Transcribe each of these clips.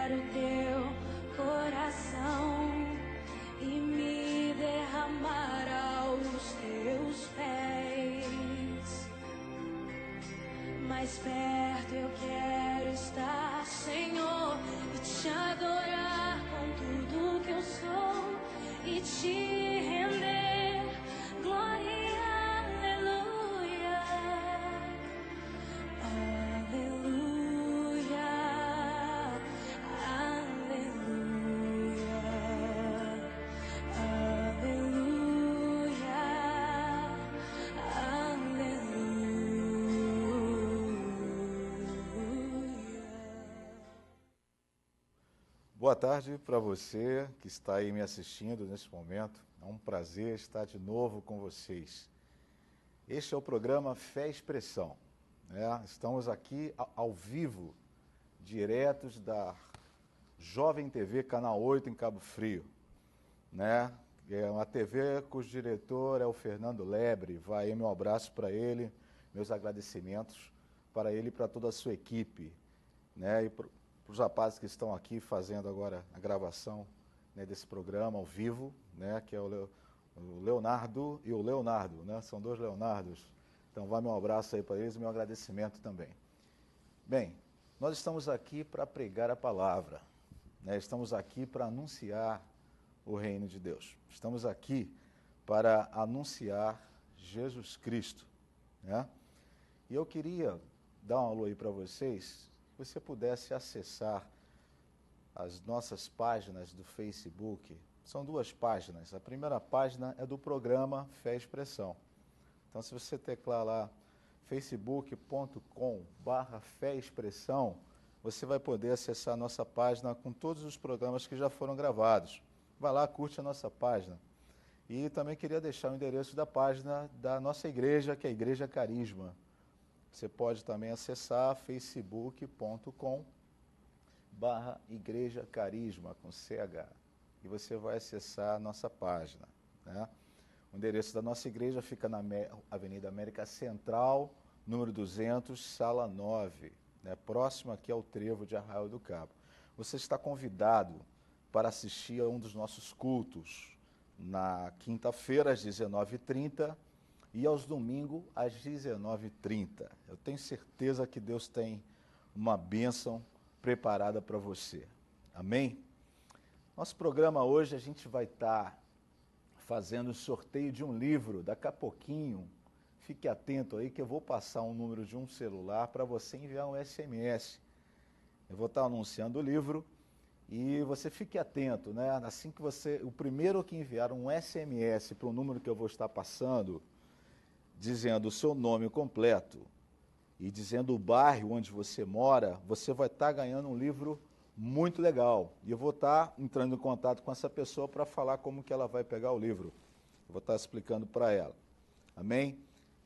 quero teu coração e me derramar aos teus pés. Mais perto eu quero estar, Senhor, e te adorar com tudo que eu sou e te render glória. Aleluia, aleluia, aleluia, aleluia, aleluia. Boa tarde para você que está aí me assistindo nesse momento. É um prazer estar de novo com vocês. Este é o programa Fé e Expressão, né? Estamos aqui ao vivo, diretos da Jovem TV Canal 8 em Cabo Frio, né? É uma TV cujo diretor é o Fernando Lebre. Vai aí meu abraço para ele, meus agradecimentos para ele e para toda a sua equipe, né? E para os rapazes que estão aqui fazendo agora a gravação, né, desse programa ao vivo, né, que é o Leonardo e o Leonardo, né? São dois Leonardos. Então vai meu abraço aí para eles e meu agradecimento também. Bem, nós estamos aqui para pregar a palavra, né? Estamos aqui para anunciar o reino de Deus. Estamos aqui para anunciar Jesus Cristo, né? E eu queria dar um alô aí para vocês, se você pudesse acessar as nossas páginas do Facebook. São duas páginas. A primeira página é do programa Fé e Expressão. Então, se você teclar lá facebook.com/Fé e Expressão, você vai poder acessar a nossa página com todos os programas que já foram gravados. Vai lá, curte a nossa página. E também queria deixar o endereço da página da nossa igreja, que é a Igreja Carisma. Você pode também acessar facebook.com/Igreja Carisma, com CH. E você vai acessar a nossa página, né? O endereço da nossa igreja fica na Avenida América Central, número 200, sala 9, né? Próximo aqui ao Trevo de Arraial do Cabo. Você está convidado para assistir a um dos nossos cultos na quinta-feira, às 19h30, e aos domingos, às 19h30. Eu tenho certeza que Deus tem uma bênção preparada para você. Amém? Nosso programa hoje, a gente vai estar fazendo o sorteio de um livro. Daqui a pouquinho, fique atento aí que eu vou passar um número de um celular para você enviar um SMS. Eu vou estar anunciando o livro e você fique atento, né? Assim que o primeiro que enviar um SMS para o número que eu vou estar passando, dizendo o seu nome completo e dizendo o bairro onde você mora, você vai estar ganhando um livro muito legal. E eu vou estar entrando em contato com essa pessoa para falar como que ela vai pegar o livro. Eu vou estar explicando para ela. Amém?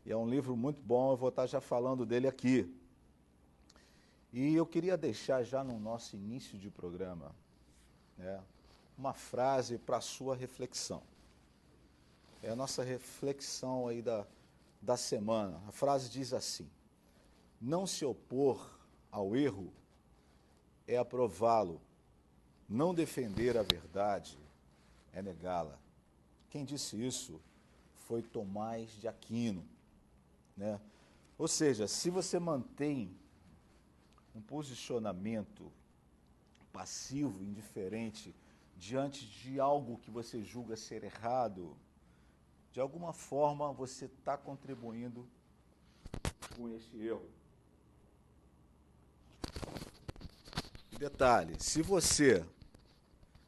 E é um livro muito bom, eu vou estar já falando dele aqui. E eu queria deixar já no nosso início de programa, né, uma frase para a sua reflexão. É a nossa reflexão aí da semana. A frase diz assim: não se opor ao erro é aprová-lo, não defender a verdade é negá-la. Quem disse isso foi Tomás de Aquino, né? Ou seja, se você mantém um posicionamento passivo, indiferente, diante de algo que você julga ser errado, de alguma forma você está contribuindo com esse erro. Detalhe, se você,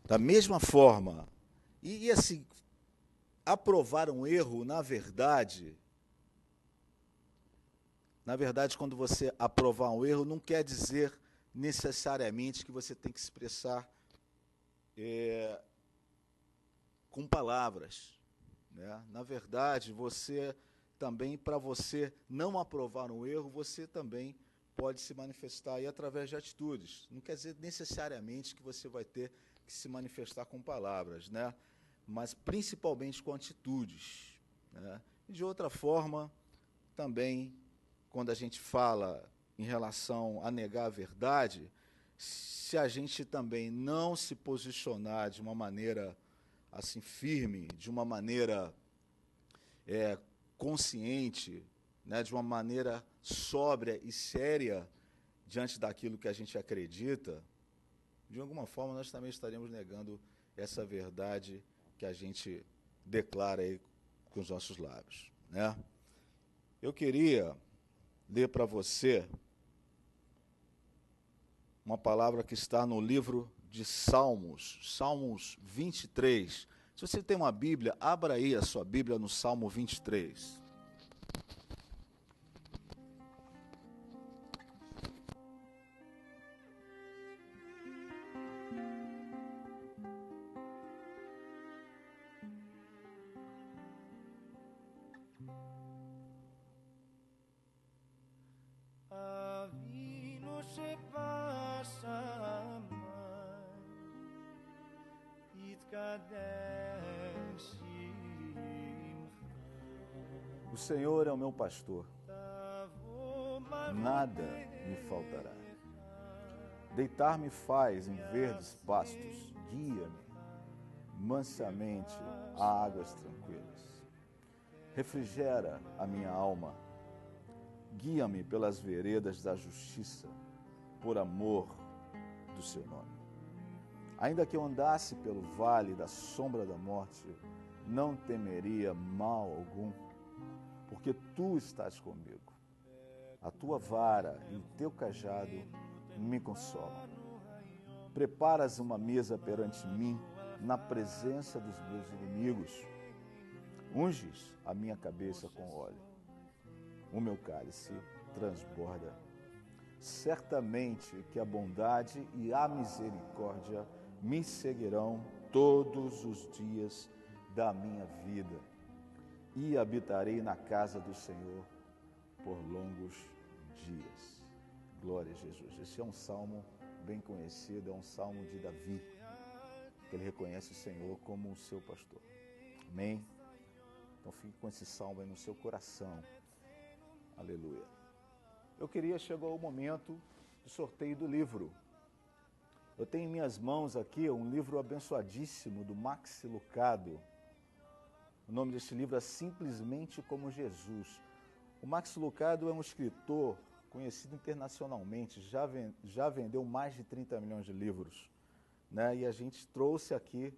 da mesma forma, e assim, aprovar um erro, na verdade, quando você aprovar um erro, não quer dizer necessariamente que você tem que expressar com palavras, né? Na verdade, você também, para você não aprovar um erro, você também pode se manifestar aí através de atitudes. Não quer dizer necessariamente que você vai ter que se manifestar com palavras, né? Mas principalmente com atitudes, né? E de outra forma, também, quando a gente fala em relação a negar a verdade, se a gente também não se posicionar de uma maneira assim firme, de uma maneira consciente, né, de uma maneira sóbria e séria diante daquilo que a gente acredita, de alguma forma nós também estaremos negando essa verdade que a gente declara aí com os nossos lábios, né? Eu queria ler para você uma palavra que está no livro de Salmos, Salmos 23. Se você tem uma Bíblia, abra aí a sua Bíblia no Salmo 23. O Senhor é o meu pastor, nada me faltará. Deitar-me faz em verdes pastos, guia-me mansamente a águas tranquilas. Refrigera a minha alma, guia-me pelas veredas da justiça, por amor do seu nome. Ainda que eu andasse pelo vale da sombra da morte, não temeria mal algum, porque tu estás comigo. A tua vara e o teu cajado me consolam. Preparas uma mesa perante mim, na presença dos meus inimigos. Unges a minha cabeça com óleo. O meu cálice transborda. Certamente que a bondade e a misericórdia me seguirão todos os dias da minha vida, e habitarei na casa do Senhor por longos dias. Glória a Jesus. Esse é um salmo bem conhecido, é um salmo de Davi, que ele reconhece o Senhor como o seu pastor. Amém? Então fique com esse salmo aí no seu coração. Aleluia. Chegou o momento do sorteio do livro. Eu tenho em minhas mãos aqui um livro abençoadíssimo do Max Lucado. O nome desse livro é Simplesmente como Jesus. O Max Lucado é um escritor conhecido internacionalmente, já vendeu mais de 30 milhões de livros, né? E a gente trouxe aqui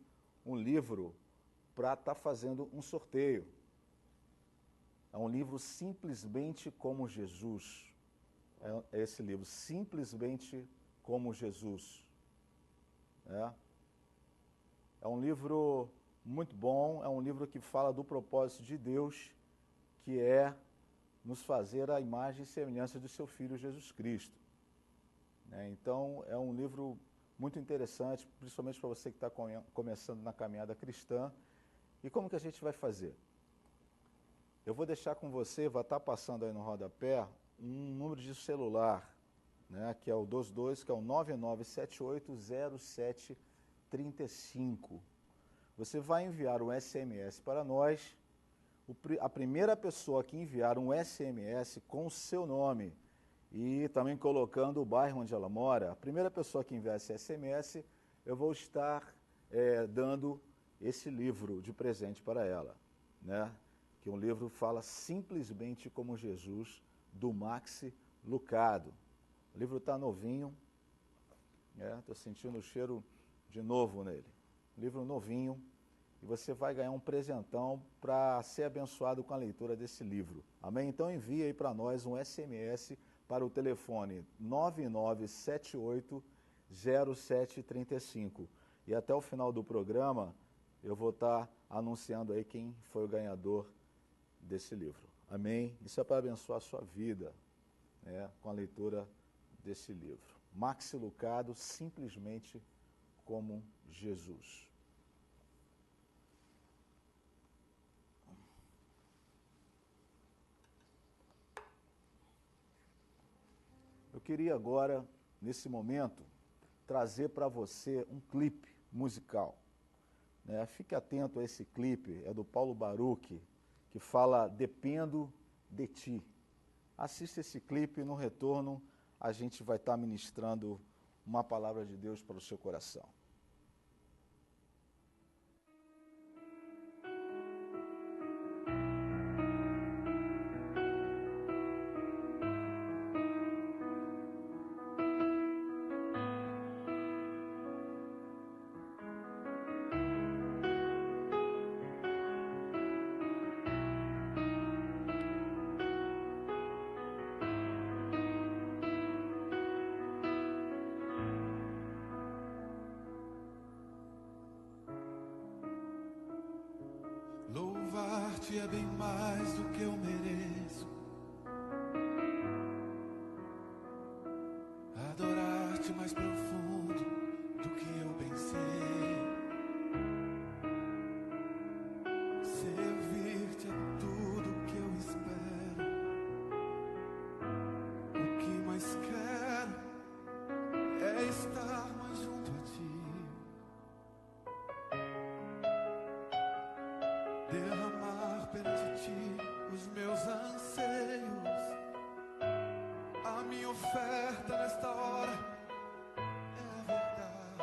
um livro para estar fazendo um sorteio. É um livro Simplesmente como Jesus. É esse livro, Simplesmente como Jesus. É um livro muito bom, é um livro que fala do propósito de Deus, que é nos fazer a imagem e semelhança do seu Filho Jesus Cristo. Então, é um livro muito interessante, principalmente para você que está começando na caminhada cristã. E como que a gente vai fazer? Eu vou deixar com você, vai estar passando aí no rodapé, um número de celular, né, que é o 22, que é o 99780735. Você vai enviar um SMS para nós. A primeira pessoa que enviar um SMS com o seu nome e também colocando o bairro onde ela mora, a primeira pessoa que enviar esse SMS, eu vou estar dando esse livro de presente para ela, né? Que um livro fala Simplesmente como Jesus, do Max Lucado. O livro está novinho, estou sentindo o cheiro de novo nele. Livro novinho, e você vai ganhar um presentão para ser abençoado com a leitura desse livro. Amém? Então envie aí para nós um SMS para o telefone 99780735. E até o final do programa eu vou estar anunciando aí quem foi o ganhador desse livro. Amém? Isso é para abençoar a sua vida, com a leitura desse livro. Max Lucado, Simplesmente como Jesus. Eu queria agora, nesse momento, trazer para você um clipe musical. Fique atento a esse clipe, é do Paulo Baruch, que fala Dependo de Ti. Assista esse clipe e no retorno a gente vai estar ministrando uma palavra de Deus para o seu coração. Louvar-te é bem mais do que eu mereço. Adorar-te mais profundo do que eu pensei. Servir-te é tudo que eu espero. O que mais quero é estar mais junto a ti. Derramar perante ti os meus anseios. A minha oferta nesta hora é a verdade.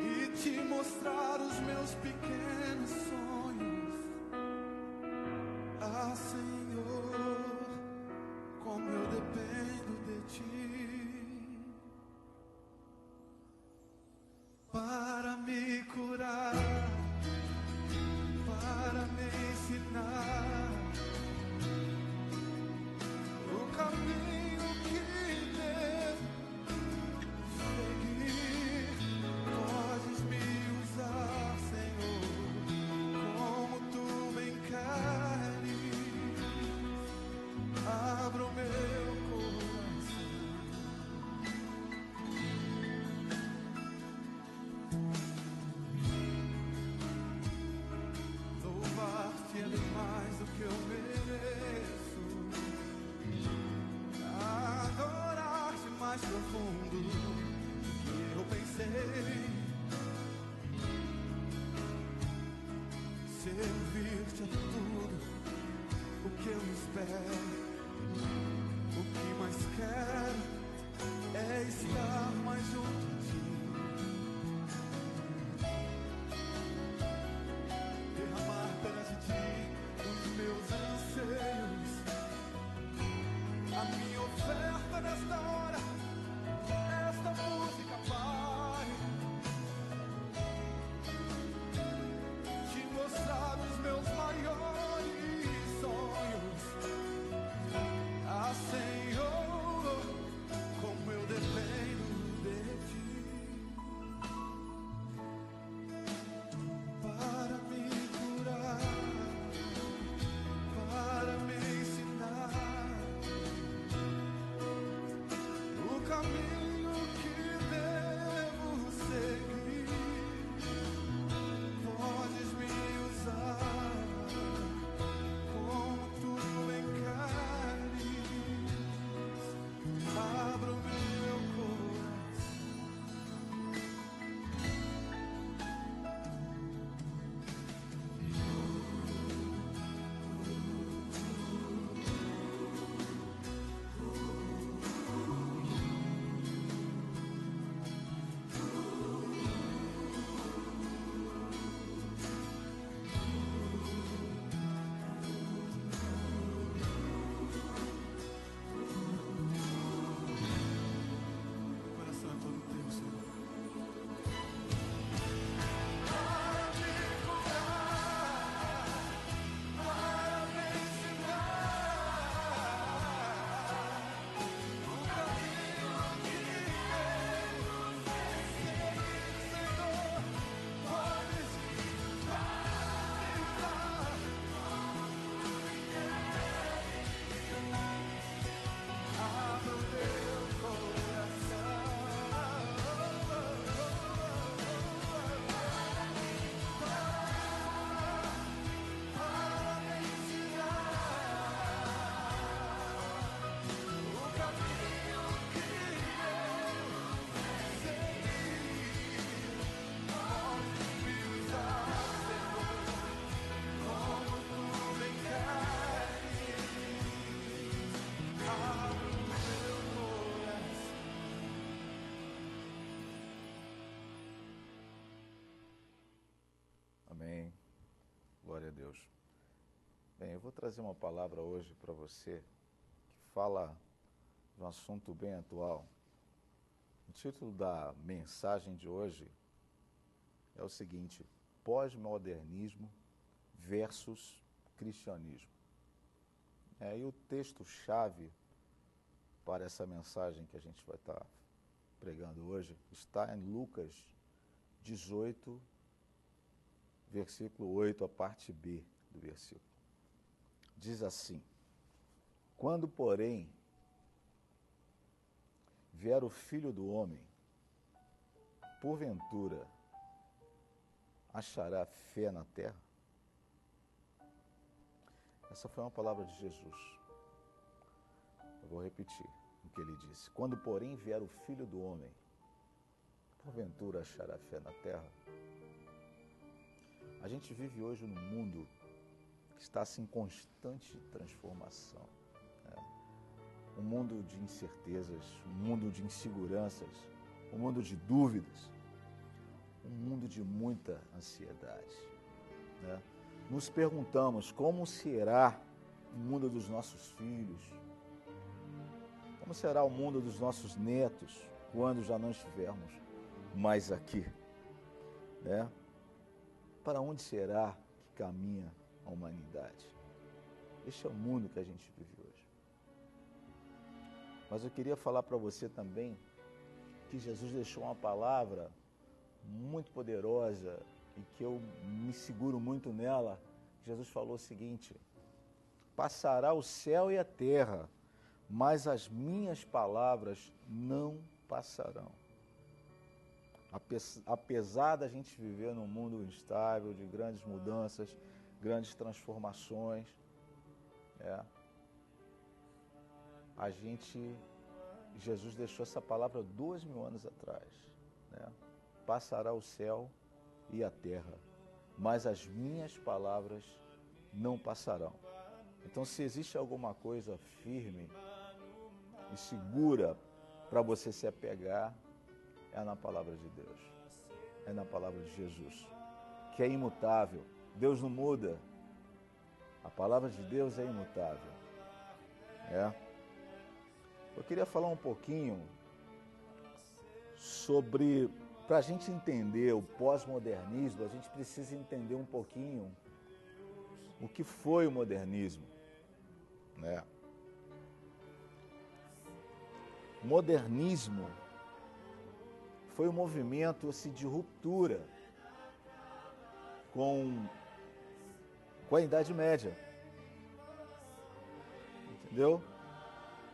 E te mostrar os meus pequenos sonhos. Ah, Senhor, como eu dependo de ti. Para me curar, para me ensinar o caminho que devo seguir. Podes me usar, Senhor, como tu bem queres. Abra o meu coração. Louvar-te é bem mais do que eu mereço. Adorar-te mais profundo do que eu pensei. Servir-te é tudo o que eu espero. O que mais quero é estar mais junto a ti. Derramar perante ti os meus anseios. A minha oferta nesta hora, esta música, Pai. Te mostrar os meus maiores sonhos. Ah, Senhor, como eu dependo de ti. Para me curar, para me ensinar Deus. Bem, eu vou trazer uma palavra hoje para você que fala de um assunto bem atual. O título da mensagem de hoje é o seguinte: pós-modernismo versus cristianismo. E o texto-chave para essa mensagem que a gente vai estar pregando hoje está em Lucas 18, versículo 8, a parte B do versículo. Diz assim: quando, porém, vier o Filho do Homem, porventura achará fé na terra? Essa foi uma palavra de Jesus. Eu vou repetir o que ele disse. Quando, porém, vier o Filho do Homem, porventura achará fé na terra? A gente vive hoje num mundo que está assim, em constante transformação. Um mundo de incertezas, um mundo de inseguranças, um mundo de dúvidas, um mundo de muita ansiedade. Nos perguntamos como será o mundo dos nossos filhos, como será o mundo dos nossos netos quando já não estivermos mais aqui. Para onde será que caminha a humanidade? Este é o mundo que a gente vive hoje. Mas eu queria falar para você também que Jesus deixou uma palavra muito poderosa e que eu me seguro muito nela. Jesus falou o seguinte: passará o céu e a terra, mas as minhas palavras não passarão. Apesar da gente viver num mundo instável, de grandes mudanças, grandes transformações, Jesus deixou essa palavra 2000 anos atrás. Passará o céu e a terra, mas as minhas palavras não passarão. Então, se existe alguma coisa firme e segura para você se apegar, é na palavra de Deus, é na palavra de Jesus, que é imutável. Deus não muda, a palavra de Deus é imutável. Eu queria falar um pouquinho sobre, para a gente entender o pós-modernismo, a gente precisa entender um pouquinho o que foi o modernismo. O modernismo foi um movimento assim, de ruptura com a Idade Média. Entendeu?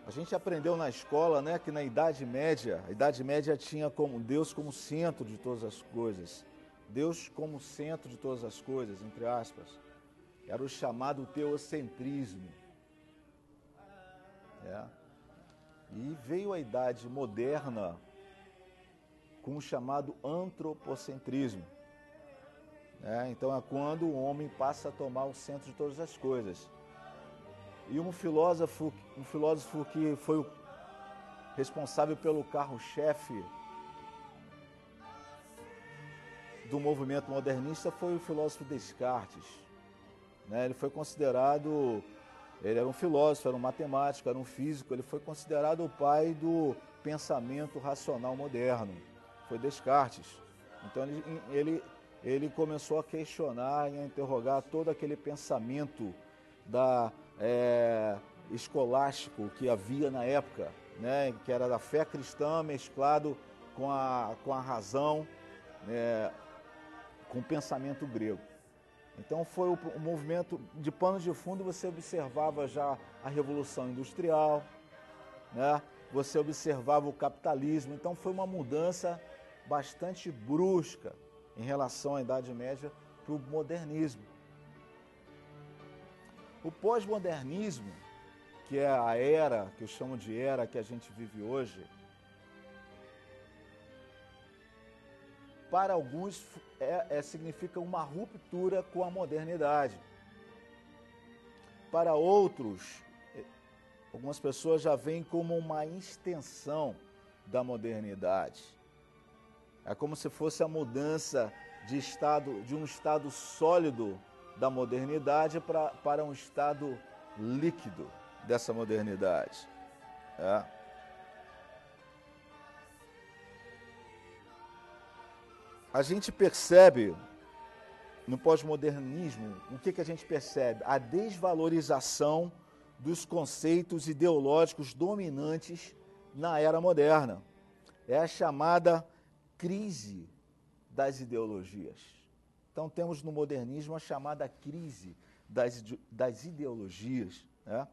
A gente aprendeu na escola, que na Idade Média tinha como Deus como centro de todas as coisas. Deus como centro de todas as coisas, entre aspas. Era o chamado teocentrismo. E veio a Idade Moderna com o chamado antropocentrismo. Então é quando o homem passa a tomar o centro de todas as coisas. E um filósofo que foi o responsável pelo carro-chefe do movimento modernista foi o filósofo Descartes. Ele foi considerado, ele era um filósofo, era um matemático, era um físico, ele foi considerado o pai do pensamento racional moderno. Foi Descartes. Então ele começou a questionar e a interrogar todo aquele pensamento escolástico que havia na época, que era da fé cristã mesclado com a razão, com o pensamento grego. Então foi o movimento de pano de fundo. Você observava já a Revolução Industrial, você observava o capitalismo. Então foi uma mudança bastante brusca em relação à Idade Média para o modernismo. O pós-modernismo, que é a era, que eu chamo de era que a gente vive hoje, para alguns significa uma ruptura com a modernidade. Para outros, algumas pessoas já veem como uma extensão da modernidade. É como se fosse a mudança de um estado sólido da modernidade para um estado líquido dessa modernidade. A gente percebe no pós-modernismo, o que a gente percebe? A desvalorização dos conceitos ideológicos dominantes na era moderna. É a chamada crise das ideologias. Então, temos no modernismo a chamada crise das ideologias. Né?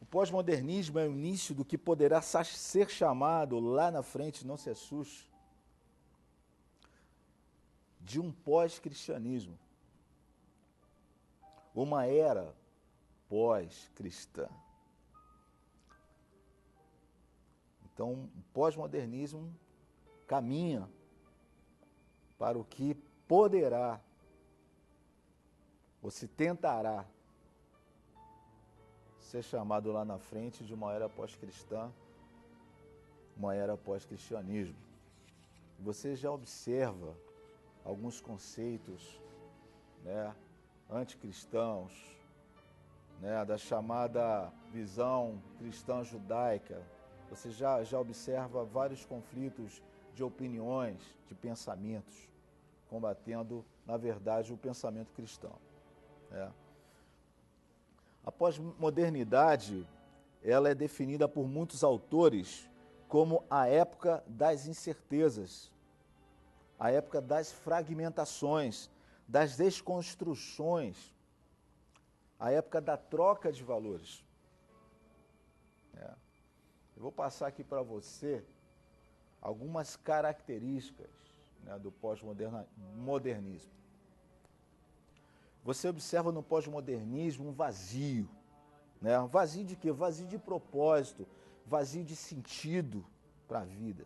O pós-modernismo é o início do que poderá ser chamado, lá na frente, não se assuste, de um pós-cristianismo. Uma era pós-cristã. Então, o pós-modernismo caminha para o que poderá, ou se tentará, ser chamado lá na frente de uma era pós-cristã, uma era pós-cristianismo. Você já observa alguns conceitos, né, anticristãos, né, da chamada visão cristã judaica. Você já observa vários conflitos de opiniões, de pensamentos, combatendo, na verdade, o pensamento cristão. Né? A pós-modernidade, ela é definida por muitos autores como a época das incertezas, a época das fragmentações, das desconstruções, a época da troca de valores. Eu vou passar aqui para você algumas características, né, do pós-modernismo. Você observa no pós-modernismo um vazio. Né? Um vazio de quê? Vazio de propósito, vazio de sentido para a vida.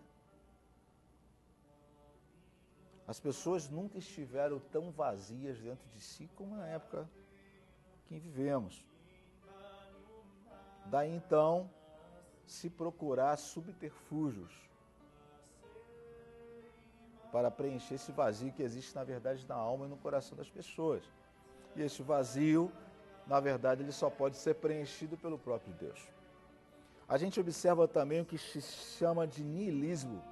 As pessoas nunca estiveram tão vazias dentro de si como na época que vivemos. Daí então, se procurar subterfúgios para preencher esse vazio que existe, na verdade, na alma e no coração das pessoas. E esse vazio, na verdade, ele só pode ser preenchido pelo próprio Deus. A gente observa também o que se chama de niilismo.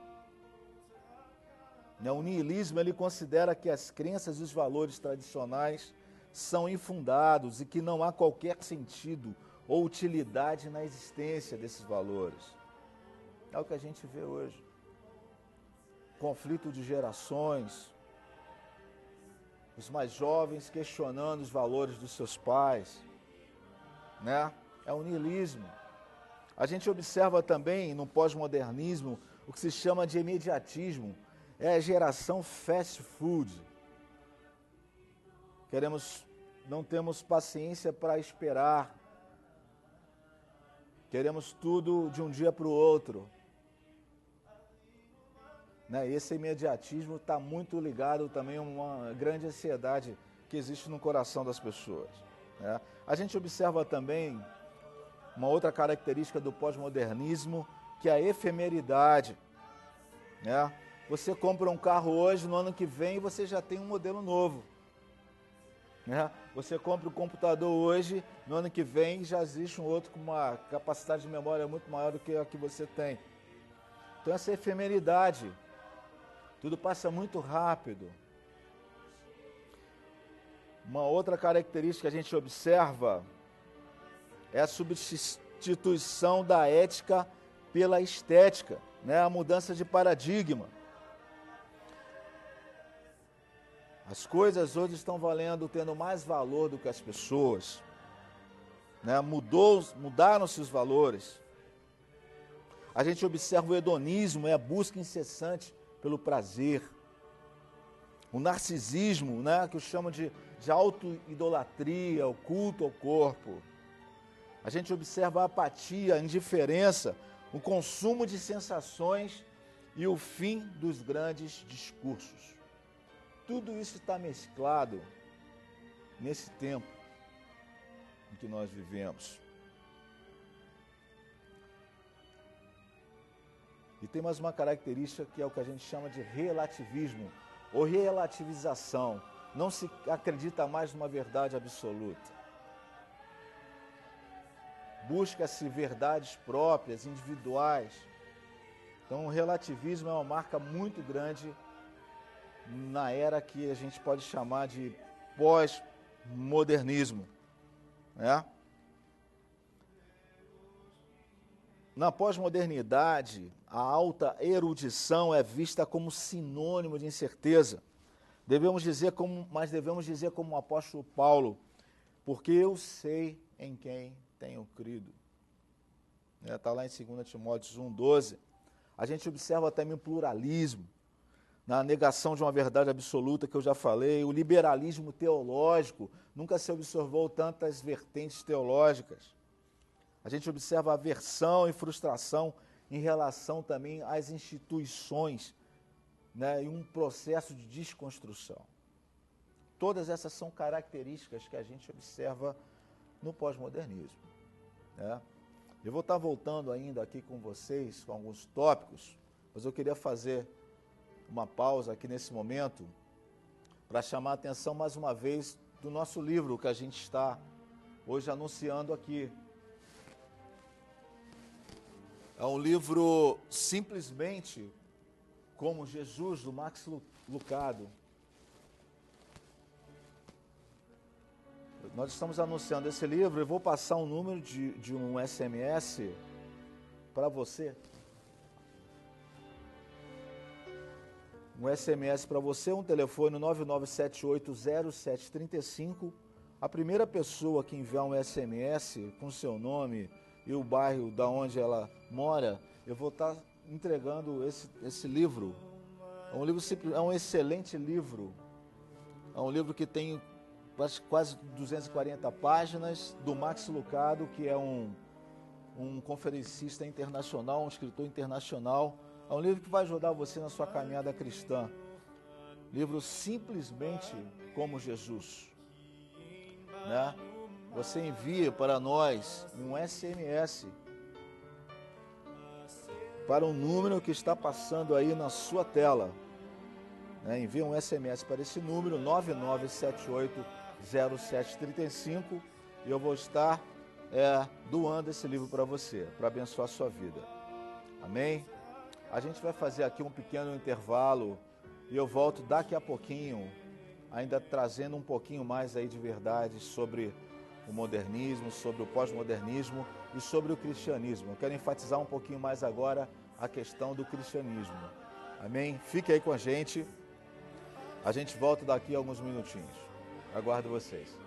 O niilismo, ele considera que as crenças e os valores tradicionais são infundados e que não há qualquer sentido ou utilidade na existência desses valores. É o que a gente vê hoje. Conflito de gerações, os mais jovens questionando os valores dos seus pais, né? É o niilismo. A gente observa também no pós-modernismo o que se chama de imediatismo, é a geração fast food. Não temos paciência para esperar, queremos tudo de um dia para o outro. Né? Esse imediatismo está muito ligado também a uma grande ansiedade que existe no coração das pessoas. Né? A gente observa também uma outra característica do pós-modernismo, que é a efemeridade. Né? Você compra um carro hoje, no ano que vem você já tem um modelo novo. Né? Você compra um computador hoje, no ano que vem já existe um outro com uma capacidade de memória muito maior do que a que você tem. Então essa efemeridade, tudo passa muito rápido. Uma outra característica que a gente observa é a substituição da ética pela estética, né? A mudança de paradigma. As coisas hoje estão tendo mais valor do que as pessoas. Né? Mudaram-se os valores. A gente observa o hedonismo, é a busca incessante pelo prazer. O narcisismo, né? Que eu chamo de auto-idolatria, o culto ao corpo. A gente observa a apatia, a indiferença, o consumo de sensações e o fim dos grandes discursos. Tudo isso está mesclado nesse tempo em que nós vivemos. E tem mais uma característica que é o que a gente chama de relativismo ou relativização. Não se acredita mais numa verdade absoluta. Busca-se verdades próprias, individuais. Então, o relativismo é uma marca muito grande na era que a gente pode chamar de pós-modernismo, né? Na pós-modernidade, a alta erudição é vista como sinônimo de incerteza. Mas devemos dizer como o apóstolo Paulo, porque eu sei em quem tenho crido. Está lá em 2 Timóteo 1,12. A gente observa também o pluralismo, na negação de uma verdade absoluta que eu já falei, o liberalismo teológico, nunca se observou tantas vertentes teológicas. A gente observa aversão e frustração em relação também às instituições, né, e um processo de desconstrução. Todas essas são características que a gente observa no pós-modernismo, né? Eu vou estar voltando ainda aqui com vocês com alguns tópicos, mas eu queria fazer uma pausa aqui nesse momento para chamar a atenção mais uma vez do nosso livro que a gente está hoje anunciando aqui. É um livro Simplesmente como Jesus, do Max Lucado. Nós estamos anunciando esse livro e vou passar um número de um SMS para você. Um SMS para você, um telefone 99780735. A primeira pessoa que enviar um SMS com seu nome e o bairro da onde ela mora, eu vou estar entregando esse livro. É um excelente livro. É um livro que tem quase 240 páginas, do Max Lucado, que é um conferencista internacional, um escritor internacional. É um livro que vai ajudar você na sua caminhada cristã. Livro Simplesmente como Jesus, né? Você envia para nós um SMS para um número que está passando aí na sua tela, né? Envia um SMS para esse número 99780735 e eu vou estar doando esse livro para você, para abençoar a sua vida. Amém? A gente vai fazer aqui um pequeno intervalo e eu volto daqui a pouquinho, ainda trazendo um pouquinho mais aí de verdade sobre o modernismo, sobre o pós-modernismo e sobre o cristianismo. Eu quero enfatizar um pouquinho mais agora a questão do cristianismo. Amém? Fique aí com a gente volta daqui a alguns minutinhos. Aguardo vocês.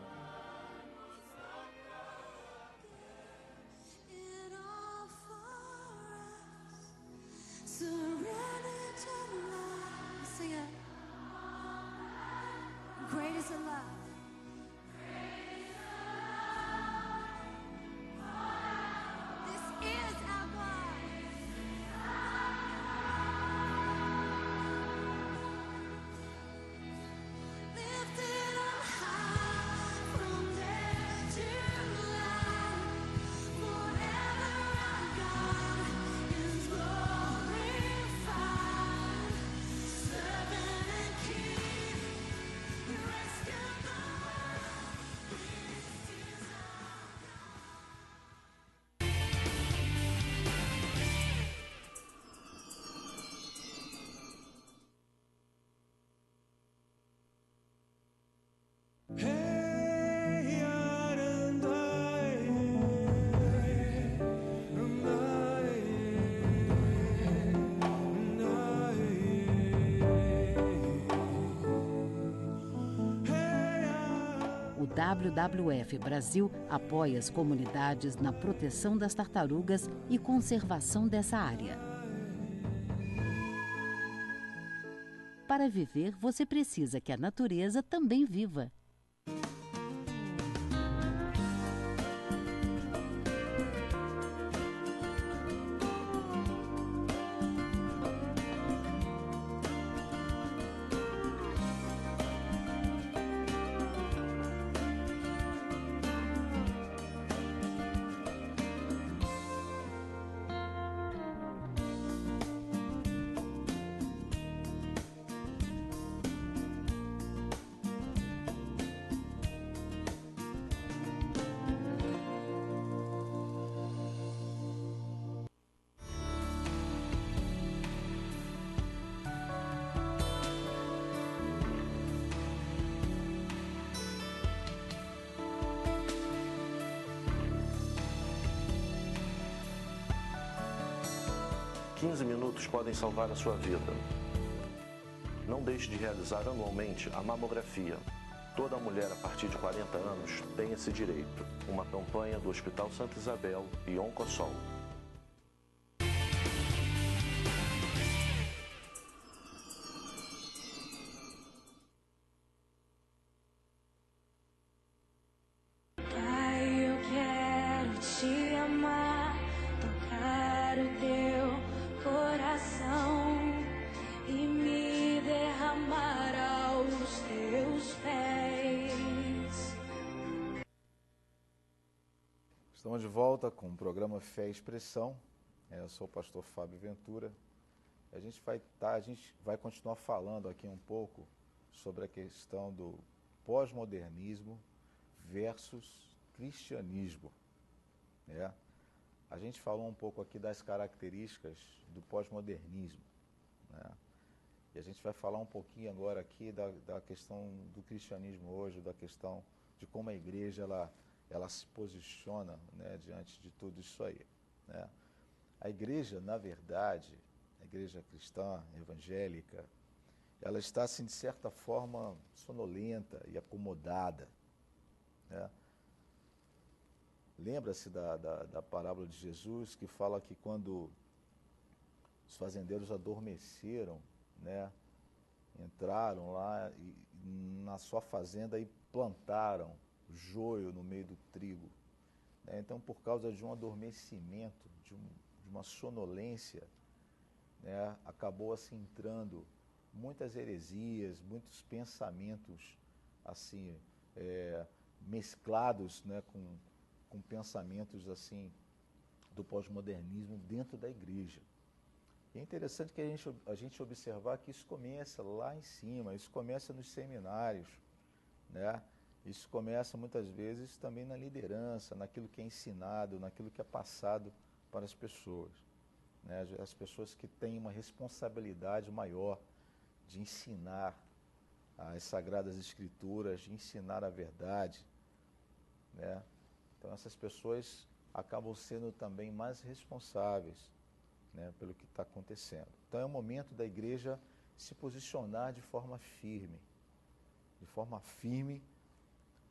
O WWF Brasil apoia as comunidades na proteção das tartarugas e conservação dessa área. Para viver, você precisa que a natureza também viva. 15 minutos podem salvar a sua vida. Não deixe de realizar anualmente a mamografia. Toda mulher a partir de 40 anos tem esse direito. Uma campanha do Hospital Santa Isabel e Oncosol. Pai, eu quero te amar, tocar o teu coração e me derramar aos teus pés. Estamos de volta com o programa Fé e Expressão. Eu sou o pastor Fábio Ventura. A gente vai continuar falando aqui um pouco sobre a questão do pós-modernismo versus cristianismo. Né? A gente falou um pouco aqui das características do pós-modernismo. Né? E a gente vai falar um pouquinho agora aqui da questão do cristianismo hoje, da questão de como a igreja ela se posiciona, né, diante de tudo isso aí. Né? A igreja, na verdade, a igreja cristã, evangélica, ela está, assim, de certa forma, sonolenta e acomodada. Né? Lembra-se da parábola de Jesus, que fala que quando os fazendeiros adormeceram, né, entraram lá na sua fazenda e plantaram joio no meio do trigo. Né? Então, por causa de um adormecimento, de uma sonolência, né, acabou assim entrando muitas heresias, muitos pensamentos assim mesclados, né, com pensamentos assim do pós-modernismo dentro da igreja. E é interessante que a gente observar que isso começa lá em cima, isso começa nos seminários, né? Isso começa muitas vezes também na liderança, naquilo que é ensinado, naquilo que é passado para as pessoas. Né? As pessoas que têm uma responsabilidade maior de ensinar as Sagradas Escrituras, de ensinar a verdade. Né? Então essas pessoas acabam sendo também mais responsáveis, né, pelo que está acontecendo. Então é o momento da igreja se posicionar de forma firme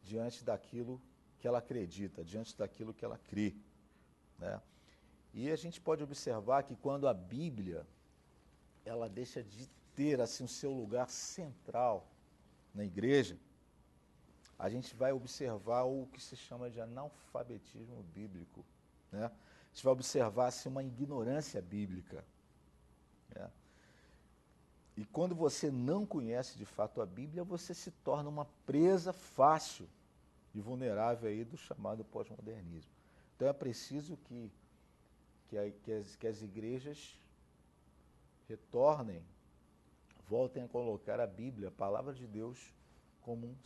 diante daquilo que ela acredita, diante daquilo que ela crê. Né? E a gente pode observar que quando a Bíblia ela deixa de ter assim, o seu lugar central na igreja, a gente vai observar o que se chama de analfabetismo bíblico. Né? A gente vai observar assim, uma ignorância bíblica. Né? E quando você não conhece de fato a Bíblia, você se torna uma presa fácil e vulnerável aí do chamado pós-modernismo. Então é preciso que as igrejas retornem, voltem a colocar a Bíblia, a palavra de Deus, como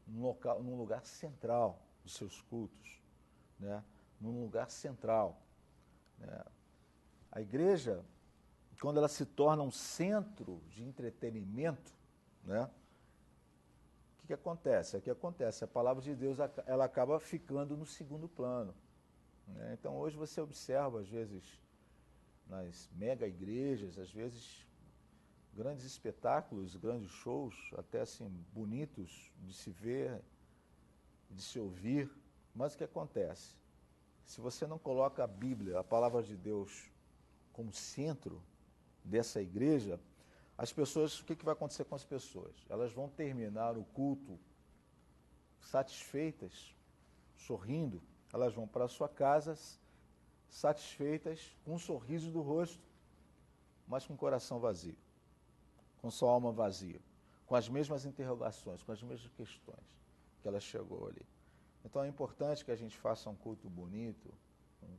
num lugar central dos seus cultos, né? Num lugar central. Né? A igreja, quando ela se torna um centro de entretenimento, né? O que acontece? O que acontece? A palavra de Deus ela acaba ficando no segundo plano. Né? Então hoje você observa, às vezes, nas mega igrejas, às vezes, grandes espetáculos, grandes shows, até assim, bonitos de se ver, de se ouvir, mas o que acontece? Se você não coloca a Bíblia, a palavra de Deus, como centro dessa igreja, as pessoas, o que vai acontecer com as pessoas? Elas vão terminar o culto satisfeitas, sorrindo, elas vão para suas casas satisfeitas, com um sorriso do rosto, mas com o coração vazio, com sua alma vazia, com as mesmas interrogações, com as mesmas questões que ela chegou ali. Então é importante que a gente faça um culto bonito,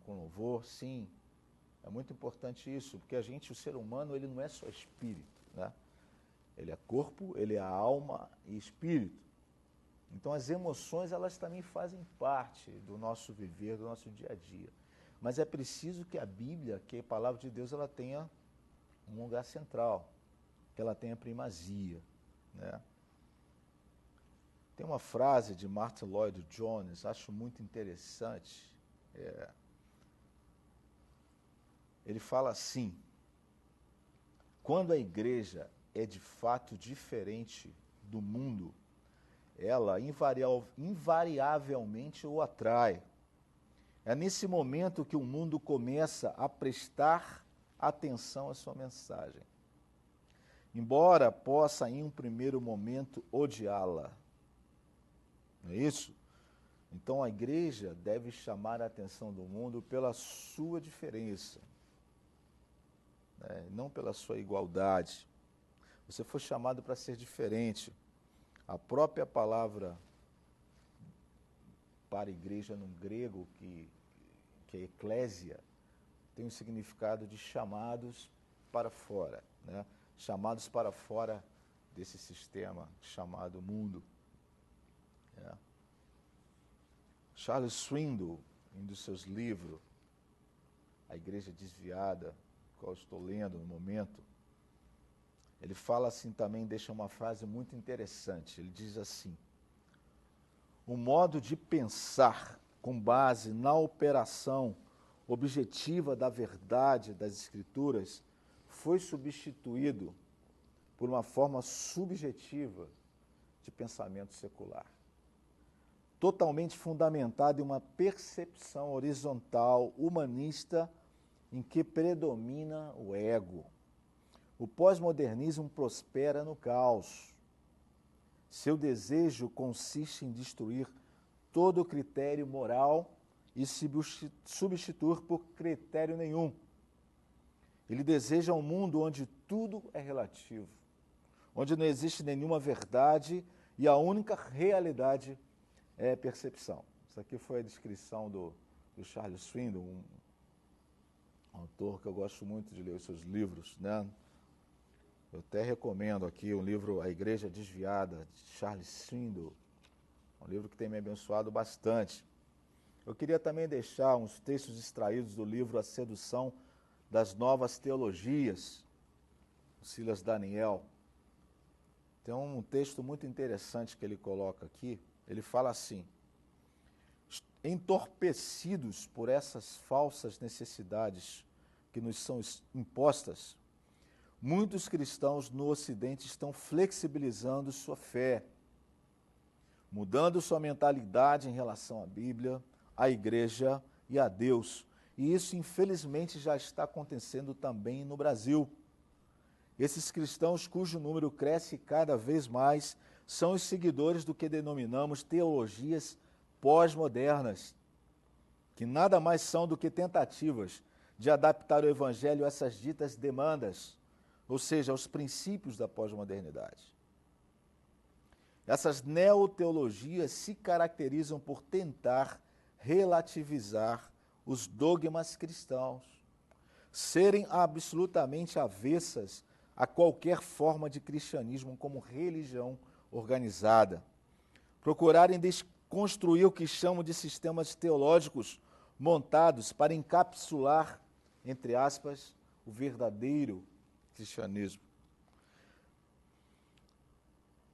com louvor, sim. É muito importante isso, porque o ser humano, ele não é só espírito, né? Ele é corpo, ele é alma e espírito. Então as emoções, elas também fazem parte do nosso viver, do nosso dia a dia. Mas é preciso que a Bíblia, que a palavra de Deus, ela tenha um lugar central, que ela tenha primazia, né? Tem uma frase de Martin Lloyd Jones, acho muito interessante. ele fala assim: quando a igreja é de fato diferente do mundo, ela invariavelmente o atrai. É nesse momento que o mundo começa a prestar atenção à sua mensagem. Embora possa em um primeiro momento odiá-la. Não é isso? Então a igreja deve chamar a atenção do mundo pela sua diferença, né? Não pela sua igualdade. Você foi chamado para ser diferente. A própria palavra para igreja no grego, que é eclésia, tem o significado de chamados para fora, né? Chamados para fora desse sistema chamado mundo. É. Charles Swindoll, em um dos seus livros, A Igreja Desviada, qual eu estou lendo no momento, ele fala assim também, deixa uma frase muito interessante. Ele diz assim: o modo de pensar com base na operação objetiva da verdade das Escrituras foi substituído por uma forma subjetiva de pensamento secular, totalmente fundamentada em uma percepção horizontal, humanista, em que predomina o ego. O pós-modernismo prospera no caos. Seu desejo consiste em destruir todo critério moral e substituir por critério nenhum. Ele deseja um mundo onde tudo é relativo, onde não existe nenhuma verdade e a única realidade é percepção. Isso aqui foi a descrição do Charles Swindoll, um autor que eu gosto muito de ler os seus livros, né? Eu até recomendo aqui o livro A Igreja Desviada, de Charles Swindoll, um livro que tem me abençoado bastante. Eu queria também deixar uns textos extraídos do livro A Sedução das Novas Teologias, do Silas Daniel. Tem um texto muito interessante que ele coloca aqui. Ele fala assim: entorpecidos por essas falsas necessidades que nos são impostas, muitos cristãos no Ocidente estão flexibilizando sua fé, mudando sua mentalidade em relação à Bíblia, à igreja e a Deus. E isso, infelizmente, já está acontecendo também no Brasil. Esses cristãos, cujo número cresce cada vez mais, são os seguidores do que denominamos teologias pós-modernas, que nada mais são do que tentativas de adaptar o Evangelho a essas ditas demandas, ou seja, aos princípios da pós-modernidade. Essas neoteologias se caracterizam por tentar relativizar os dogmas cristãos, serem absolutamente avessas a qualquer forma de cristianismo como religião organizada, procurarem desconstruir o que chamam de sistemas teológicos montados para encapsular, entre aspas, o verdadeiro cristianismo.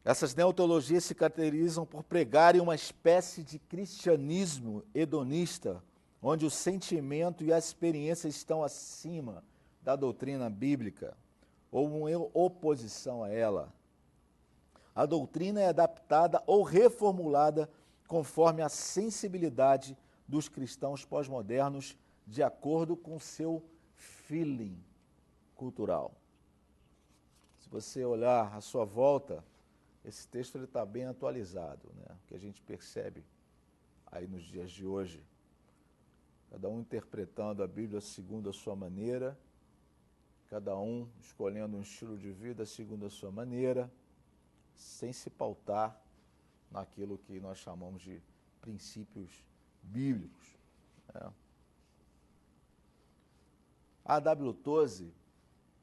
Essas neoteologias se caracterizam por pregarem uma espécie de cristianismo hedonista, onde o sentimento e a experiência estão acima da doutrina bíblica, ou em oposição a ela. A doutrina é adaptada ou reformulada conforme a sensibilidade dos cristãos pós-modernos, de acordo com seu feeling cultural. Se você olhar à sua volta, esse texto está bem atualizado, né? O que a gente percebe aí nos dias de hoje. Cada um interpretando a Bíblia segundo a sua maneira, cada um escolhendo um estilo de vida segundo a sua maneira, sem se pautar naquilo que nós chamamos de princípios bíblicos, né? A.W.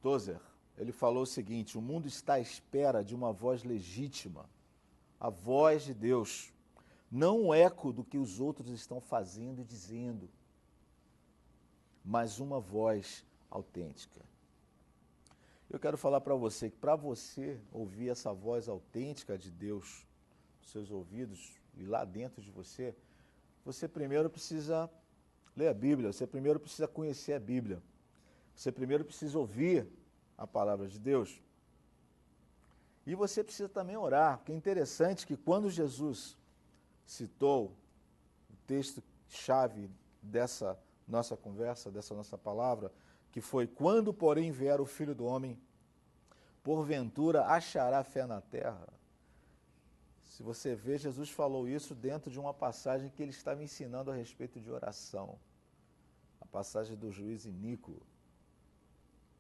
Tozer, ele falou o seguinte: o mundo está à espera de uma voz legítima, a voz de Deus, não um eco do que os outros estão fazendo e dizendo, mas uma voz autêntica. Eu quero falar para você que para você ouvir essa voz autêntica de Deus nos seus ouvidos e lá dentro de você, você primeiro precisa ler a Bíblia, você primeiro precisa conhecer a Bíblia. Você primeiro precisa ouvir a palavra de Deus. E você precisa também orar, porque é interessante que quando Jesus citou o texto-chave dessa nossa conversa, dessa nossa palavra, que foi: quando, porém, vier o Filho do Homem, porventura achará fé na terra? Se você vê, Jesus falou isso dentro de uma passagem que ele estava ensinando a respeito de oração. A passagem do juiz iníquo.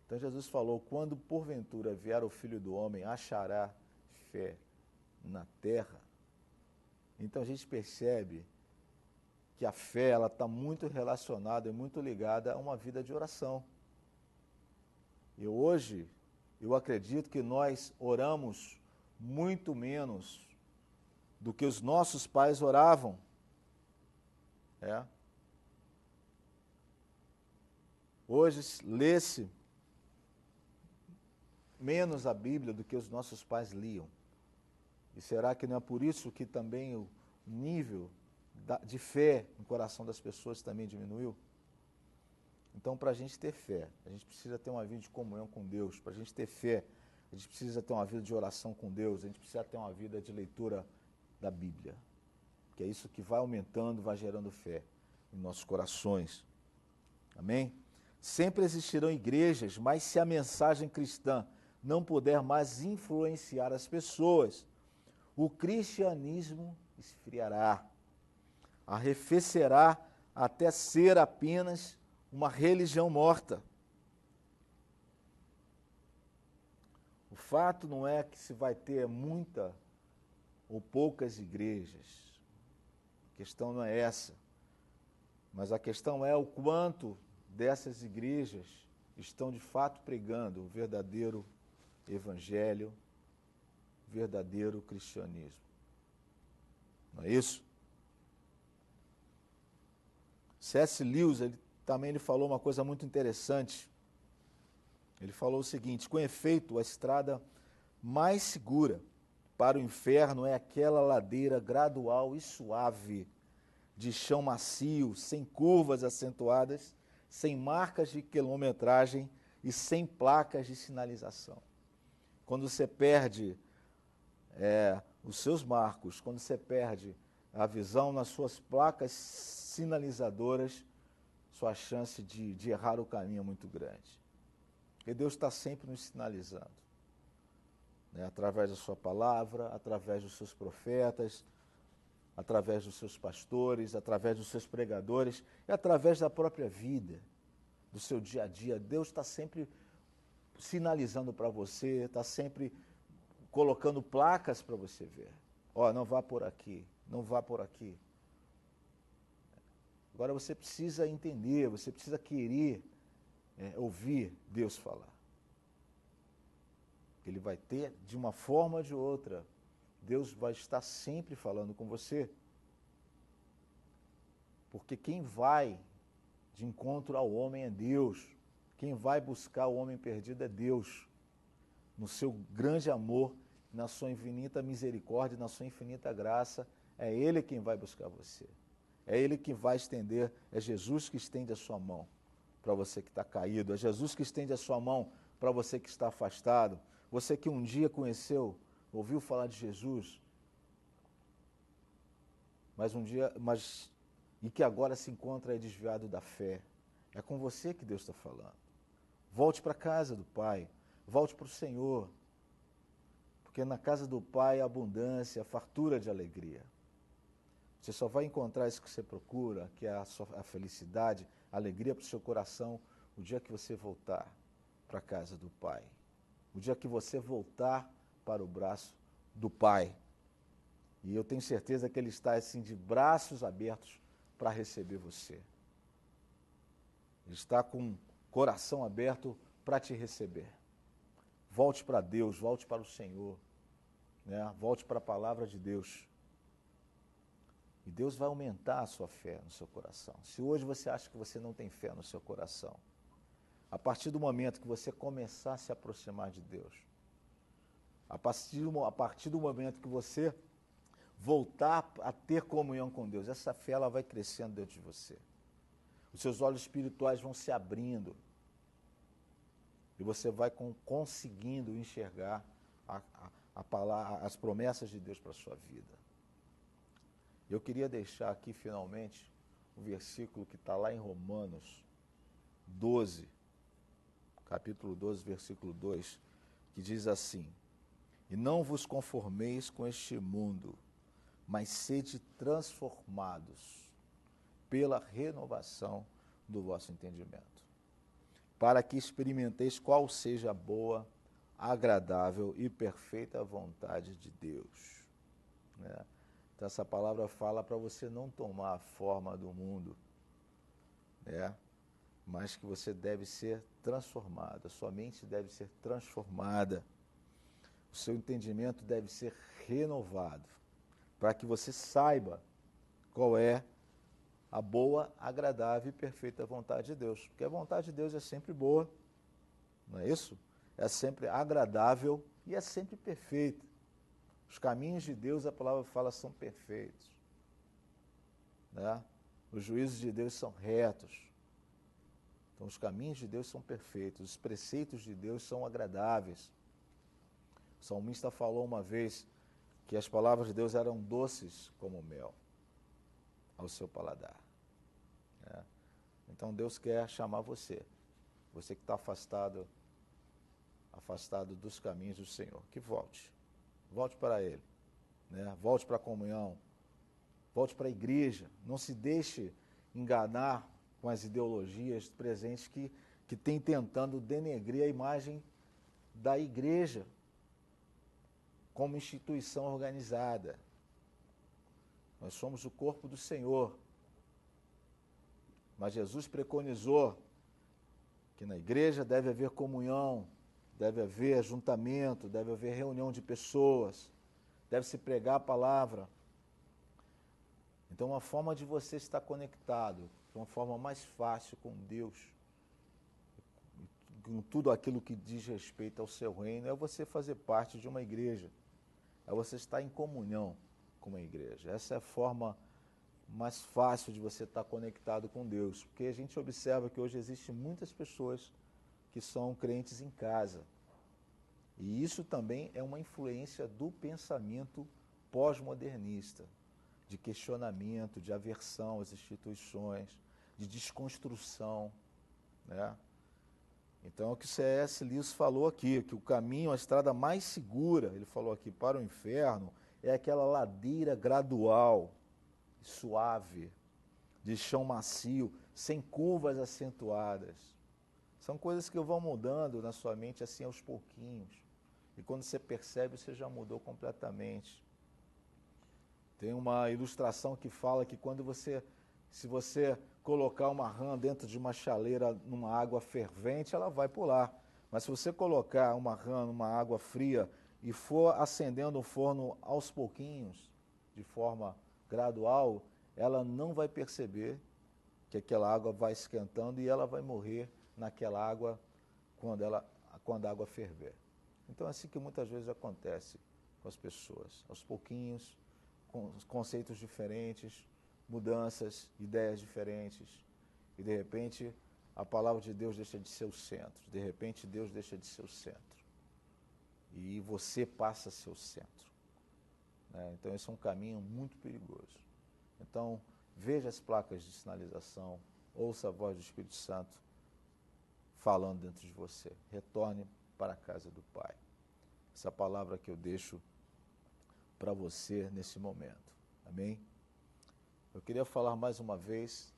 Então Jesus falou: quando porventura vier o Filho do Homem, achará fé na terra? Então a gente percebe que a fé ela está muito relacionada e muito ligada a uma vida de oração. E hoje, eu acredito que nós oramos muito menos do que os nossos pais oravam. Hoje lê-se menos a Bíblia do que os nossos pais liam. E será que não é por isso que também o nível de fé no coração das pessoas também diminuiu? Então, para a gente ter fé, a gente precisa ter uma vida de comunhão com Deus. Para a gente ter fé, a gente precisa ter uma vida de oração com Deus. A gente precisa ter uma vida de leitura da Bíblia. Que é isso que vai aumentando, vai gerando fé em nossos corações. Amém? Sempre existirão igrejas, mas se a mensagem cristã não puder mais influenciar as pessoas, o cristianismo esfriará, arrefecerá até ser apenas uma religião morta. O fato não é que se vai ter muita ou poucas igrejas. A questão não é essa. Mas a questão é o quanto dessas igrejas estão de fato pregando o verdadeiro evangelho, o verdadeiro cristianismo. Não é isso? C.S. Lewis, ele falou uma coisa muito interessante. Ele falou o seguinte: com efeito, a estrada mais segura para o inferno é aquela ladeira gradual e suave, de chão macio, sem curvas acentuadas, sem marcas de quilometragem e sem placas de sinalização. Quando você perde os seus marcos, quando você perde a visão nas suas placas sinalizadoras, sua chance de errar o caminho é muito grande. Porque Deus está sempre nos sinalizando, né? Através da sua palavra, através dos seus profetas, através dos seus pastores, através dos seus pregadores e através da própria vida, do seu dia a dia. Deus está sempre sinalizando para você, está sempre colocando placas para você ver. Ó, não vá por aqui, não vá por aqui. Agora você precisa entender, você precisa querer ouvir Deus falar. Ele vai ter, de uma forma ou de outra, Deus vai estar sempre falando com você. Porque quem vai de encontro ao homem é Deus. Quem vai buscar o homem perdido é Deus. No seu grande amor, na sua infinita misericórdia, na sua infinita graça, é Ele quem vai buscar você. É Ele que vai estender, é Jesus que estende a sua mão para você que está caído, é Jesus que estende a sua mão para você que está afastado, você que um dia conheceu, ouviu falar de Jesus, e que agora se encontra desviado da fé. É com você que Deus está falando. Volte para a casa do Pai, volte para o Senhor, porque na casa do Pai há abundância, a fartura de alegria. Você só vai encontrar isso que você procura, que é a felicidade, a alegria para o seu coração, o dia que você voltar para a casa do Pai. O dia que você voltar para o braço do Pai. E eu tenho certeza que Ele está assim de braços abertos para receber você. Ele está com o coração aberto para te receber. Volte para Deus, volte para o Senhor, né? Volte para a palavra de Deus. E Deus vai aumentar a sua fé no seu coração. Se hoje você acha que você não tem fé no seu coração, a partir do momento que você começar a se aproximar de Deus, a partir do momento que você voltar a ter comunhão com Deus, essa fé ela vai crescendo dentro de você. Os seus olhos espirituais vão se abrindo. E você vai conseguindo enxergar as promessas de Deus para a sua vida. Eu queria deixar aqui, finalmente, o versículo que está lá em Romanos 12, capítulo 12, versículo 2, que diz assim: e não vos conformeis com este mundo, mas sede transformados pela renovação do vosso entendimento, para que experimenteis qual seja a boa, agradável e perfeita vontade de Deus. Né? Então essa palavra fala para você não tomar a forma do mundo, né? Mas que você deve ser transformado, a sua mente deve ser transformada, o seu entendimento deve ser renovado, para que você saiba qual é a boa, agradável e perfeita vontade de Deus. Porque a vontade de Deus é sempre boa, não é isso? É sempre agradável e é sempre perfeita. Os caminhos de Deus, a palavra fala, são perfeitos. Né? Os juízos de Deus são retos. Então, os caminhos de Deus são perfeitos, os preceitos de Deus são agradáveis. O salmista falou uma vez que as palavras de Deus eram doces como mel ao seu paladar. Né? Então, Deus quer chamar você que está afastado dos caminhos do Senhor, que volte para Ele, né? Volte para a comunhão, volte para a igreja, não se deixe enganar com as ideologias presentes que têm tentando denegrir a imagem da igreja como instituição organizada. Nós somos o corpo do Senhor, mas Jesus preconizou que na igreja deve haver comunhão, deve haver ajuntamento, deve haver reunião de pessoas, deve-se pregar a palavra. Então, uma forma de você estar conectado, uma forma mais fácil com Deus, com tudo aquilo que diz respeito ao seu reino, é você fazer parte de uma igreja, é você estar em comunhão com uma igreja. Essa é a forma mais fácil de você estar conectado com Deus, porque a gente observa que hoje existem muitas pessoas que são crentes em casa. E isso também é uma influência do pensamento pós-modernista, de questionamento, de aversão às instituições, de desconstrução, né? Então, é o que C.S. Lewis falou aqui, que o caminho, a estrada mais segura, ele falou aqui, para o inferno, é aquela ladeira gradual, suave, de chão macio, sem curvas acentuadas. São coisas que vão mudando na sua mente assim aos pouquinhos. E quando você percebe, você já mudou completamente. Tem uma ilustração que fala que se você colocar uma rã dentro de uma chaleira numa água fervente, ela vai pular. Mas se você colocar uma rã numa água fria e for acendendo o forno aos pouquinhos, de forma gradual, ela não vai perceber que aquela água vai esquentando e ela vai morrer naquela água quando a água ferver. Então é assim que muitas vezes acontece com as pessoas, aos pouquinhos, com conceitos diferentes, mudanças, ideias diferentes, e de repente a palavra de Deus deixa de ser o centro, de repente Deus deixa de ser o centro, e você passa a ser o centro. Né? Então esse é um caminho muito perigoso. Então veja as placas de sinalização, ouça a voz do Espírito Santo falando dentro de você, retorne para a casa do Pai. Essa palavra que eu deixo para você nesse momento. Amém? Eu queria falar mais uma vez,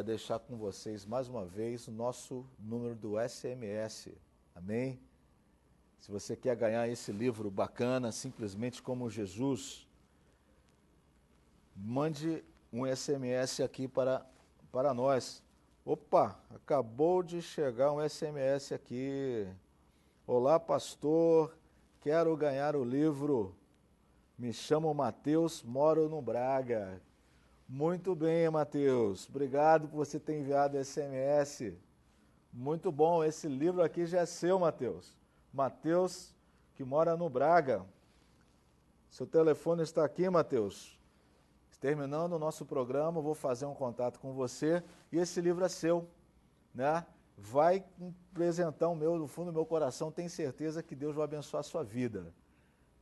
deixar com vocês mais uma vez o nosso número do SMS. Amém? Se você quer ganhar esse livro bacana, Simplesmente como Jesus, mande um SMS aqui para nós. Opa, acabou de chegar um SMS aqui. Olá, pastor, quero ganhar o livro. Me chamo Matheus, moro no Braga. Muito bem, Matheus. Obrigado por você ter enviado SMS. Muito bom, esse livro aqui já é seu, Matheus. Matheus, que mora no Braga. Seu telefone está aqui, Matheus. Terminando o nosso programa, vou fazer um contato com você e esse livro é seu, né? vai apresentar no fundo do meu coração, tenho certeza que Deus vai abençoar a sua vida.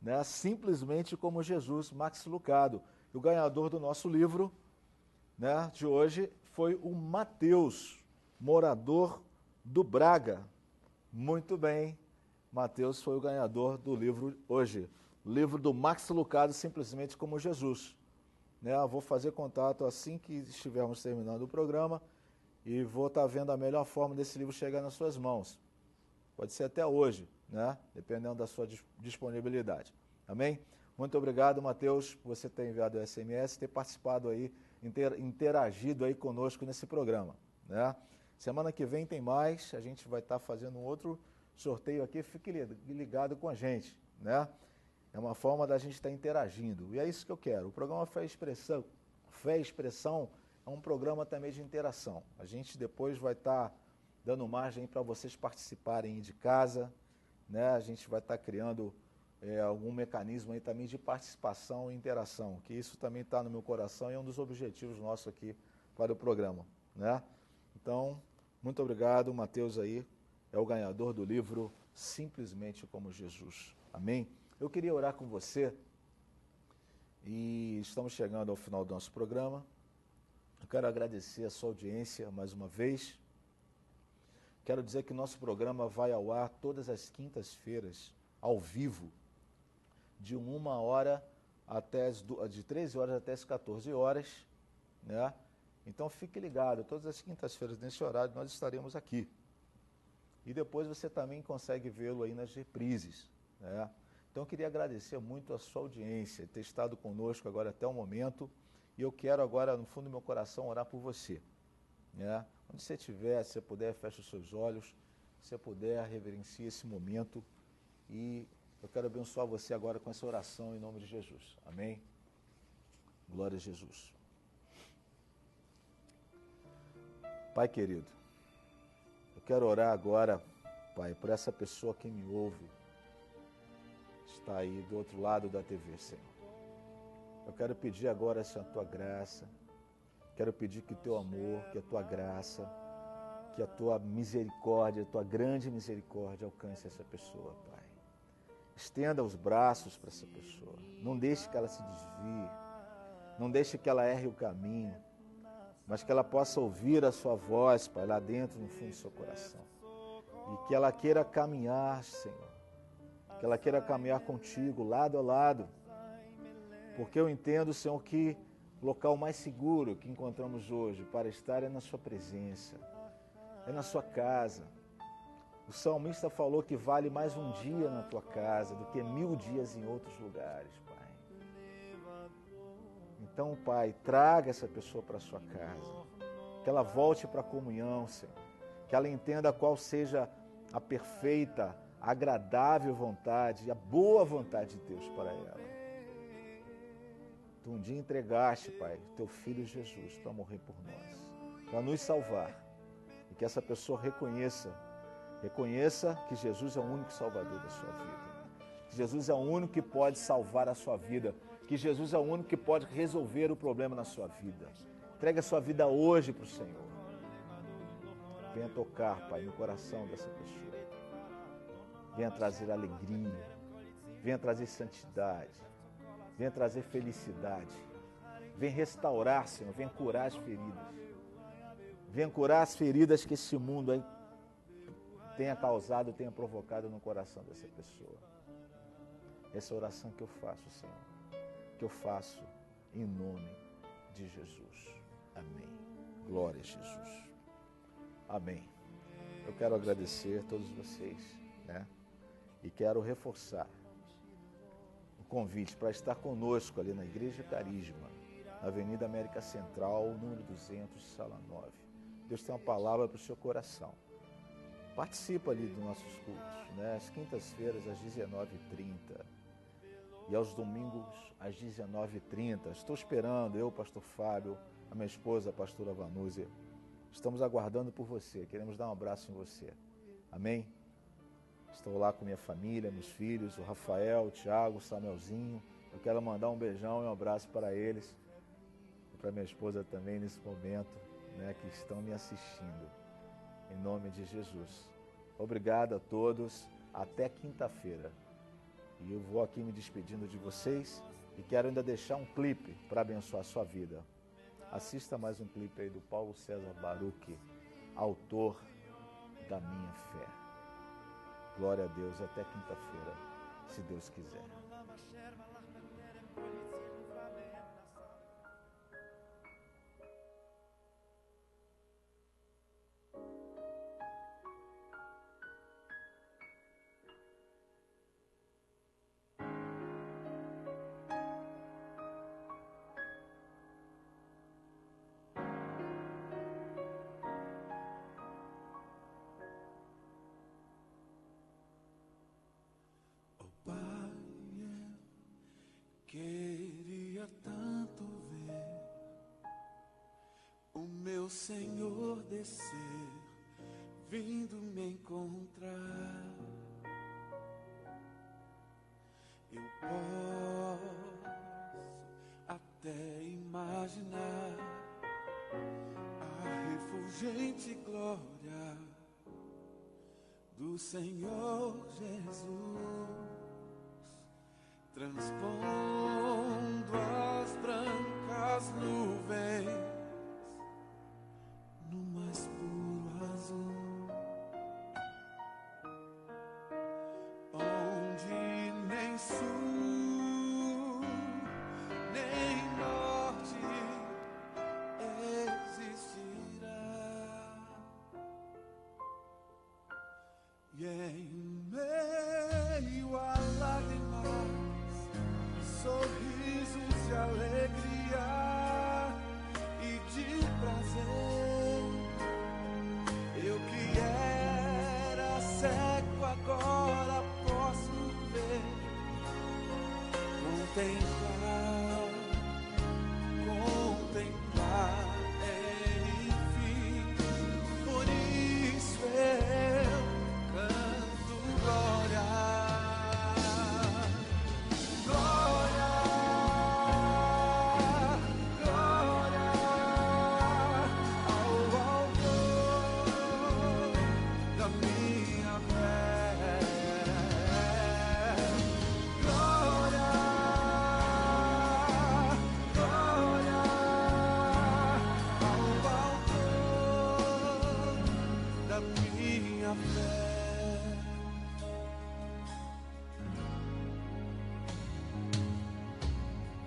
Né? Simplesmente como Jesus, Max Lucado. O ganhador do nosso livro, né, de hoje foi o Mateus, morador do Braga. Muito bem, Mateus foi o ganhador do livro hoje. O livro do Max Lucado, Simplesmente como Jesus. Né, eu vou fazer contato assim que estivermos terminando o programa e vou estar vendo a melhor forma desse livro chegar nas suas mãos. Pode ser até hoje, né, dependendo da sua disponibilidade. Amém? Muito obrigado, Mateus, por você ter enviado o SMS, ter participado aí, interagido aí conosco nesse programa. Né? Semana que vem tem mais, a gente vai estar fazendo um outro sorteio aqui, fique ligado com a gente. Né? É uma forma da gente estar interagindo, e é isso que eu quero. O programa Fé e Expressão é um programa também de interação. A gente depois vai estar dando margem para vocês participarem de casa, né? A gente vai estar criando algum mecanismo aí também de participação e interação, que isso também está no meu coração e é um dos objetivos nossos aqui para o programa. Né? Então, muito obrigado, Mateus aí é o ganhador do livro Simplesmente como Jesus. Amém? Eu queria orar com você e estamos chegando ao final do nosso programa. Eu quero agradecer a sua audiência mais uma vez. Quero dizer que nosso programa vai ao ar todas as quintas-feiras, ao vivo, de 1 hora até de 13 horas até as 14 horas, né? Então fique ligado, todas as quintas-feiras nesse horário nós estaremos aqui. E depois você também consegue vê-lo aí nas reprises, né? Então eu queria agradecer muito a sua audiência, ter estado conosco agora até o momento, e eu quero agora, no fundo do meu coração, orar por você. Né? Onde você estiver, se você puder, feche os seus olhos, se você puder, reverencie esse momento, e eu quero abençoar você agora com essa oração em nome de Jesus. Amém? Glória a Jesus. Pai querido, eu quero orar agora, Pai, por essa pessoa que me ouve, está aí do outro lado da TV, Senhor. Eu quero pedir agora essa tua graça, quero pedir que o teu amor, que a tua graça, que a tua misericórdia, a tua grande misericórdia alcance essa pessoa, Pai. Estenda os braços para essa pessoa, não deixe que ela se desvie, não deixe que ela erre o caminho, mas que ela possa ouvir a sua voz, Pai, lá dentro, no fundo do seu coração. E que ela queira caminhar, Senhor, que ela queira caminhar contigo, lado a lado, porque eu entendo, Senhor, que o local mais seguro que encontramos hoje para estar é na sua presença, é na sua casa. O salmista falou que vale mais um dia na tua casa do que 1000 dias em outros lugares, Pai. Então, Pai, traga essa pessoa para a sua casa, que ela volte para a comunhão, Senhor, que ela entenda qual seja a perfeita, agradável vontade, a boa vontade de Deus para ela. Tu um dia entregaste, Pai, teu Filho Jesus para morrer por nós, para nos salvar, e que essa pessoa reconheça que Jesus é o único salvador da sua vida, que Jesus é o único que pode salvar a sua vida, que Jesus é o único que pode resolver o problema na sua vida. Entregue a sua vida hoje para o Senhor. Venha tocar, Pai, no coração dessa pessoa. Venha trazer alegria, venha trazer santidade, venha trazer felicidade, venha restaurar, Senhor, venha curar as feridas. Venha curar as feridas que esse mundo aí tenha causado, tenha provocado no coração dessa pessoa. Essa é a oração que eu faço, Senhor, que eu faço em nome de Jesus. Amém. Glória a Jesus. Amém. Eu quero agradecer a todos vocês, né? E quero reforçar o convite para estar conosco ali na Igreja Carisma, na Avenida América Central, número 200, sala 9. Deus tem uma palavra para o seu coração. Participa ali dos nossos cultos, né? Às quintas-feiras, às 19h30. E aos domingos, às 19h30. Estou esperando, eu, pastor Fábio, a minha esposa, a pastora Vanúzia. Estamos aguardando por você, queremos dar um abraço em você. Amém? Estou lá com minha família, meus filhos, o Rafael, o Thiago, o Samuelzinho. Eu quero mandar um beijão e um abraço para eles. E para minha esposa também nesse momento, né, que estão me assistindo. em nome de Jesus. Obrigado a todos, até quinta-feira. E eu vou aqui me despedindo de vocês e quero ainda deixar um clipe para abençoar a sua vida. Assista mais um clipe aí do Paulo César Baruch, autor da minha fé. Glória a Deus, até quinta-feira, se Deus quiser. Queria tanto ver o meu Senhor descer, vindo me encontrar. Eu posso até imaginar a refulgente glória do Senhor Jesus, transpondo as brancas nuvens no mais puro azul, onde nem sul nem norte existirá. E em meio a lágrimas, sorrisos de alegria e de prazer, eu que era cego agora posso ver, contemplar, enfim. Por isso eu canto glória.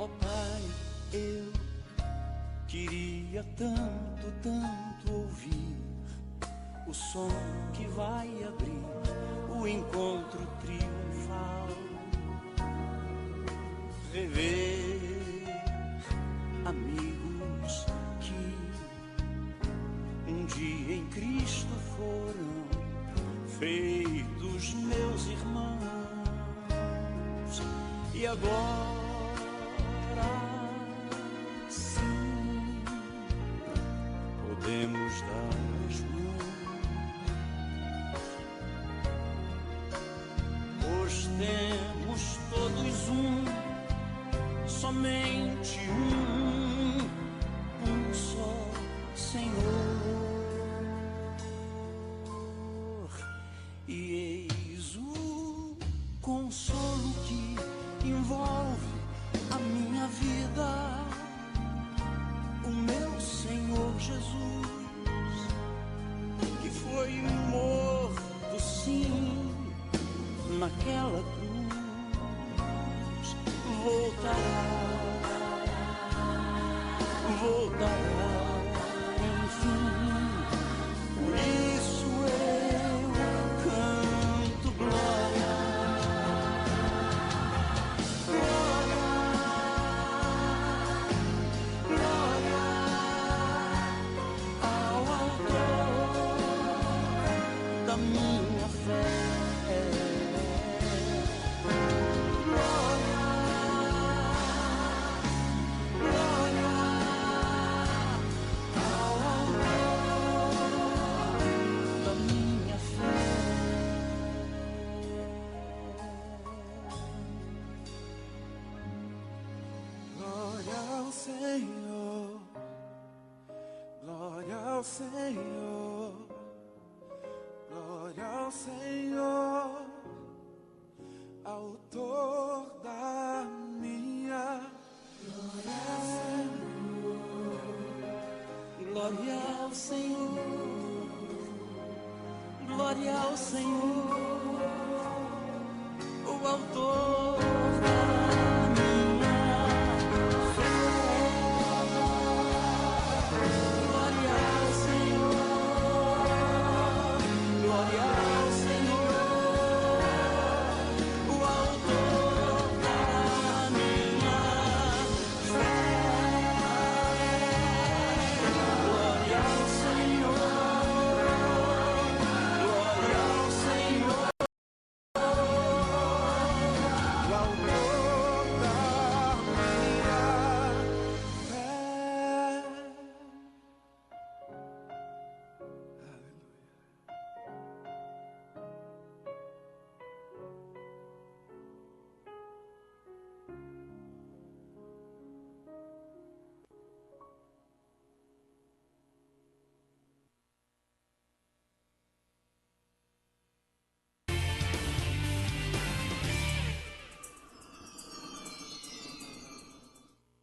Ó Pai, eu queria tanto ouvir o som que vai abrir o encontro triunfal, rever amigos que um dia em Cristo foram feitos meus irmãos, e agora sim podemos dar as mãos, pois temos todos somente um só Senhor, e eis o consolo que envolve a minha vida, o meu Senhor Jesus, que foi morto sim naquela cruz, voltará, enfim. Por isso eu canto glória. Senhor, glória ao Senhor, ao Senhor, autor da minha glória. Glória ao Senhor, glória ao Senhor, o autor